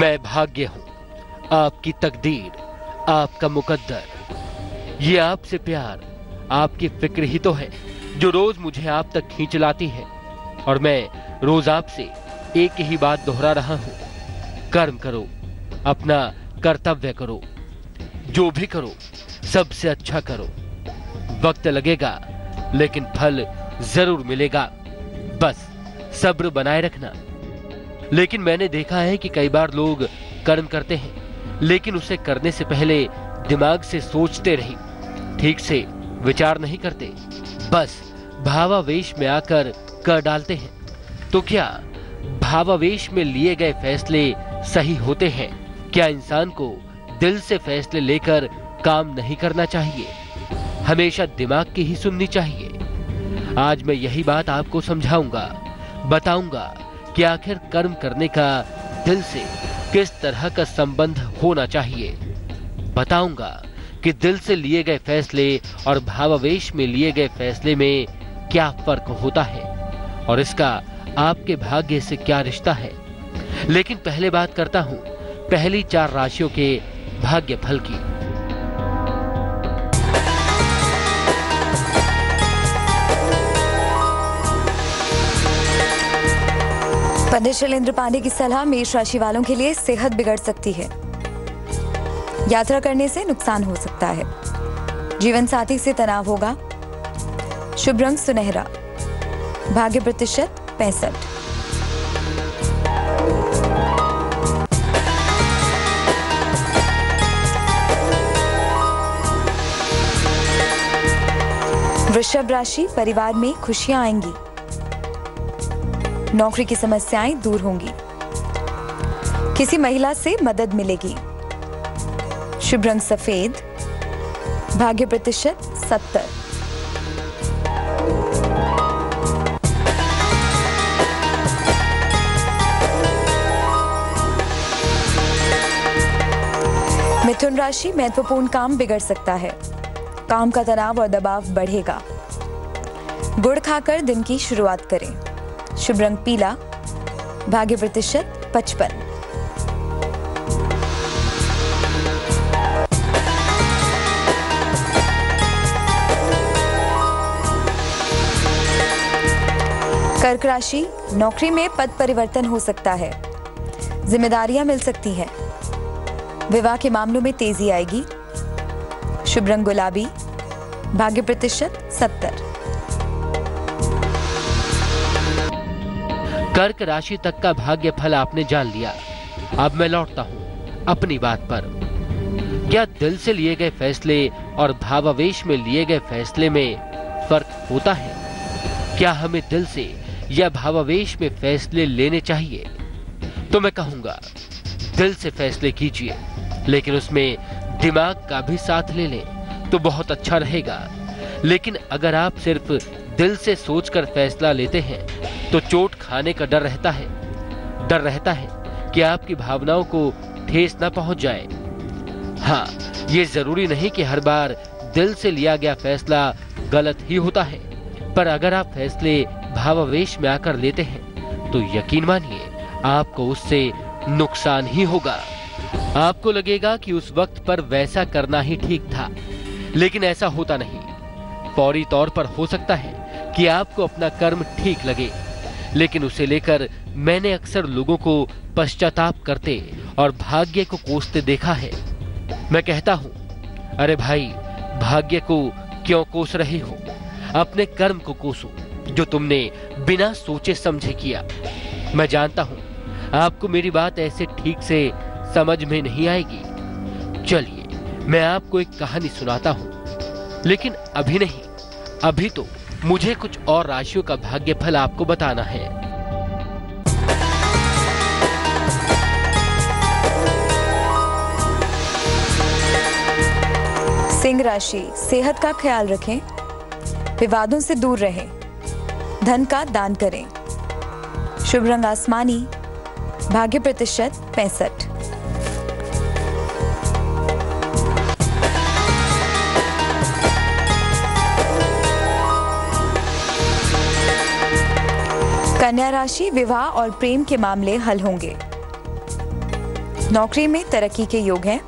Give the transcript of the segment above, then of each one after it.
मैं भाग्य हूं, आपकी तकदीर, आपका मुकद्दर। ये आपसे प्यार, आपकी फिक्र ही तो है जो रोज मुझे आप तक खींच लाती है। और मैं रोज आपसे एक ही बात दोहरा रहा हूं, कर्म करो, अपना कर्तव्य करो, जो भी करो सबसे अच्छा करो। वक्त लगेगा लेकिन फल जरूर मिलेगा, बस सब्र बनाए रखना। लेकिन मैंने देखा है कि कई बार लोग कर्म करते हैं लेकिन उसे करने से पहले दिमाग से सोचते नहीं, ठीक से विचार नहीं करते, बस भावावेश में आकर कर डालते हैं। तो क्या भावावेश में लिए गए फैसले सही होते हैं? क्या इंसान को दिल से फैसले लेकर काम नहीं करना चाहिए, हमेशा दिमाग की ही सुननी चाहिए? आज मैं यही बात आपको समझाऊंगा, बताऊंगा कि आखिर कर्म करने का दिल से किस तरह का संबंध होना चाहिए। बताऊंगा कि दिल से लिए गए फैसले और भावावेश में लिए गए फैसले में क्या फर्क होता है और इसका आपके भाग्य से क्या रिश्ता है। लेकिन पहले बात करता हूं पहली 4 राशियों के भाग्य फल की। पंडित शैलेंद्र पांडे की सलाह, मेष राशि वालों के लिए सेहत बिगड़ सकती है, यात्रा करने से नुकसान हो सकता है, जीवन साथी से तनाव होगा, शुभ रंग सुनहरा, भाग्य प्रतिशत 65। वृषभ राशि, परिवार में खुशियां आएंगी, नौकरी की समस्याएं दूर होंगी, किसी महिला से मदद मिलेगी, शुभ रंग सफेद, भाग्य प्रतिशत 70। मिथुन राशि, महत्वपूर्ण काम बिगड़ सकता है, काम का तनाव और दबाव बढ़ेगा, गुड़ खाकर दिन की शुरुआत करें, शुभ रंग पीला, भाग्य प्रतिशत 55। कर्क राशि, नौकरी में पद परिवर्तन हो सकता है, जिम्मेदारियां मिल सकती हैं, विवाह के मामलों में तेजी आएगी, शुभ रंग गुलाबी, भाग्य प्रतिशत 70। कर्क राशि तक का भाग्य फल आपने जान लिया। अब मैं लौटता हूं अपनी बात पर। क्या दिल से लिए गए फैसले और भावावेश में लिए गए फैसले में फर्क होता है? क्या हमें दिल से या भावावेश में फैसले लेने चाहिए? तो मैं कहूंगा दिल से फैसले कीजिए, लेकिन उसमें दिमाग का भी साथ ले लें तो बहुत अच्छा रहेगा। लेकिन अगर आप सिर्फ दिल से सोचकर फैसला लेते हैं तो चोट खाने का डर रहता है कि आपकी भावनाओं को ठेस न पहुंच जाए। हाँ, ये जरूरी नहीं कि हर बार दिल से लिया गया फैसला गलत ही होता है, पर अगर आप फैसले भावावेश में आकर लेते हैं तो यकीन मानिए आपको उससे नुकसान ही होगा। आपको लगेगा कि उस वक्त पर वैसा करना ही ठीक था, लेकिन ऐसा होता नहीं। फौरी तौर पर हो सकता है कि आपको अपना कर्म ठीक लगे, लेकिन उसे लेकर मैंने अक्सर लोगों को पश्चाताप करते और भाग्य को कोसते देखा है। मैं कहता हूं, अरे भाई, भाग्य को क्यों कोस रहे हो? अपने कर्म को कोसो जो तुमने बिना सोचे समझे किया। मैं जानता हूं आपको मेरी बात ऐसे ठीक से समझ में नहीं आएगी। चलिए मैं आपको एक कहानी सुनाता हूं, लेकिन अभी नहीं, अभी तो मुझे कुछ और राशियों का भाग्यफल आपको बताना है। सिंह राशि, सेहत का ख्याल रखें, विवादों से दूर रहें, धन का दान करें, शुभ रंग आसमानी, भाग्य प्रतिशत 65। कन्या राशि, विवाह और प्रेम के मामले हल होंगे, नौकरी में तरक्की के योग हैं।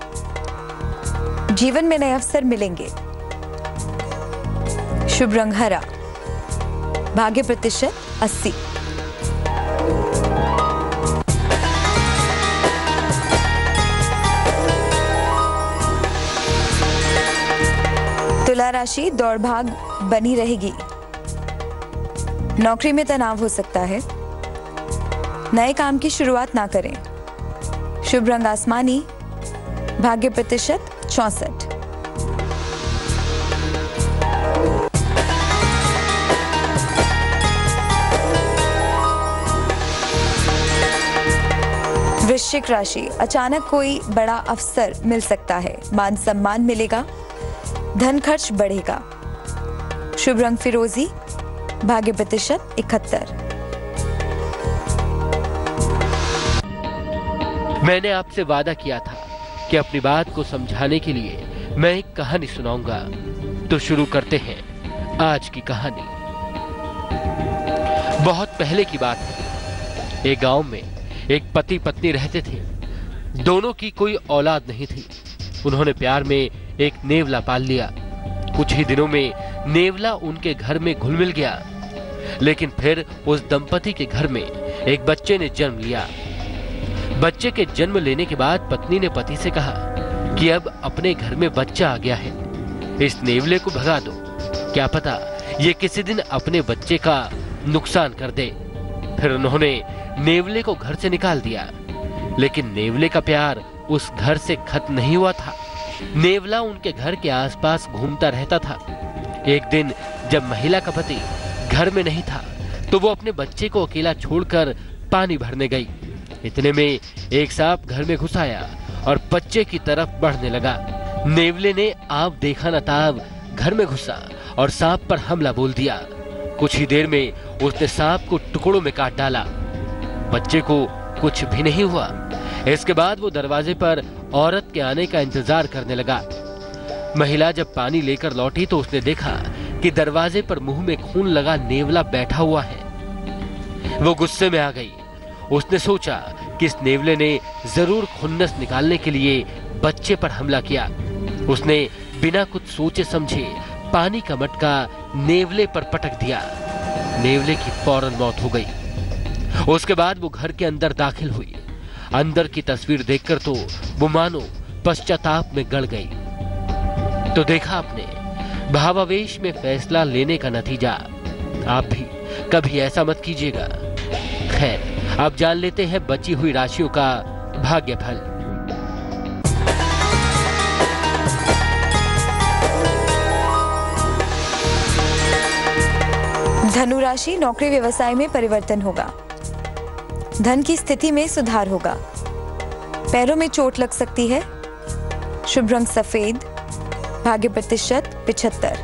जीवन में नए अवसर मिलेंगे। शुभ रंग हरा। भाग्य प्रतिशत 80। तुला राशि दौड़ भाग बनी रहेगी। नौकरी में तनाव हो सकता है। नए काम की शुरुआत ना करें। शुभ रंग आसमानी। भाग्य प्रतिशत 64। वृश्चिक राशि अचानक कोई बड़ा अवसर मिल सकता है। मान सम्मान मिलेगा। धन खर्च बढ़ेगा। शुभ रंग फिरोजी। भाग्य प्रतिशत 71। मैंने आपसे वादा किया था कि अपनी बात को समझाने के लिए मैं एक कहानी सुनाऊंगा। तो शुरू करते हैं आज की कहानी। बहुत पहले की बात है। एक गांव में एक पति पत्नी रहते थे। दोनों की कोई औलाद नहीं थी। उन्होंने प्यार में एक नेवला पाल लिया। कुछ ही दिनों में नेवला उनके घर में घुल मिल गया। लेकिन फिर उस दंपति के घर में एक बच्चे ने जन्म लिया। बच्चे के जन्म लेने के बाद पत्नी ने पति से कहा कि अब अपने घर में बच्चा आ गया है, इस नेवले को भगा दो। क्या पता ये किसी दिन अपने बच्चे का नुकसान कर दे। फिर उन्होंने नेवले को घर से निकाल दिया। लेकिन नेवले का प्यार उस घर से खत्म नहीं हुआ था। नेवला उनके घर के आसपास घूमता रहता था। एक दिन जब महिला का पति घर में नहीं था तो वो अपने बच्चे को अकेला छोड़कर पानी भरने गई। इतने में एक सांप घर में घुस आया और बच्चे की तरफ बढ़ने लगा। नेवले ने आप देखा न ताब घर में घुसा और सांप पर हमला बोल दिया। कुछ ही देर में उसने सांप को टुकड़ों में काट डाला। बच्चे को कुछ भी नहीं हुआ। इसके बाद वो दरवाजे पर औरत के आने का इंतजार करने लगा। महिला जब पानी लेकर लौटी तो उसने देखा कि दरवाजे पर मुंह में खून लगा नेवला बैठा हुआ है। वो गुस्से में आ गई। उसने सोचा कि इस नेवले ने जरूर खुन्नस निकालने के लिए बच्चे पर हमला किया। उसने बिना कुछ सोचे समझे पानी का मटका नेवले पर पटक दिया। नेवले की फौरन मौत हो गई। उसके बाद वो घर के अंदर दाखिल हुई। अंदर की तस्वीर देखकर तो वो मानो पश्चाताप में गड़ गई। तो देखा आपने भावावेश में फैसला लेने का नतीजा। आप भी कभी ऐसा मत कीजिएगा। खैर, अब जान लेते हैं बची हुई राशियों का भाग्यफल। धनु राशि नौकरी व्यवसाय में परिवर्तन होगा। धन की स्थिति में सुधार होगा। पैरों में चोट लग सकती है। शुभ रंग सफेद। भाग्य प्रतिशत 75।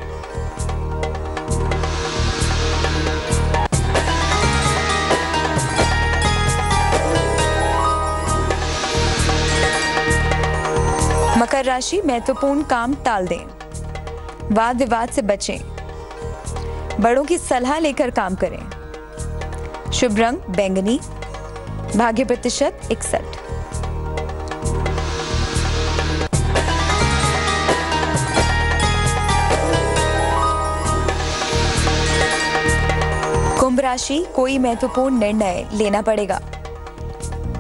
मकर राशि महत्वपूर्ण काम टाल दें। वाद विवाद से बचें। बड़ों की सलाह लेकर काम करें। शुभ रंग बैंगनी। भाग्य प्रतिशत 61। कुंभ राशि कोई महत्वपूर्ण निर्णय लेना पड़ेगा।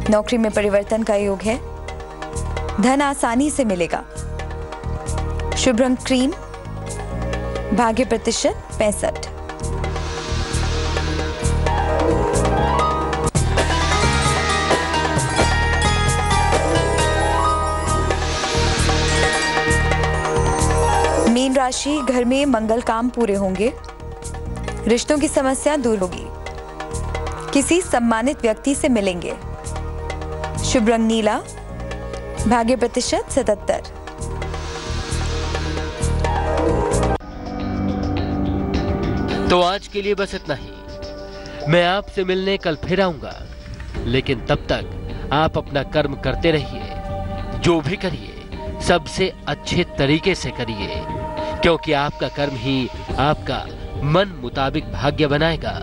नौकरी में परिवर्तन का योग है। धन आसानी से मिलेगा। शुभ रंग क्रीम। भाग्य प्रतिशत 65। मीन राशि घर में मंगल काम पूरे होंगे। रिश्तों की समस्या दूर होगी। किसी सम्मानित व्यक्ति से मिलेंगे। शुभ रंग नीला। भाग्य प्रतिशत 77। तो आज के लिए बस इतना ही। मैं आपसे मिलने कल फिर आऊंगा। लेकिन तब तक आप अपना कर्म करते रहिए। जो भी करिए सबसे अच्छे तरीके से करिए, क्योंकि आपका कर्म ही आपका मन मुताबिक भाग्य बनाएगा।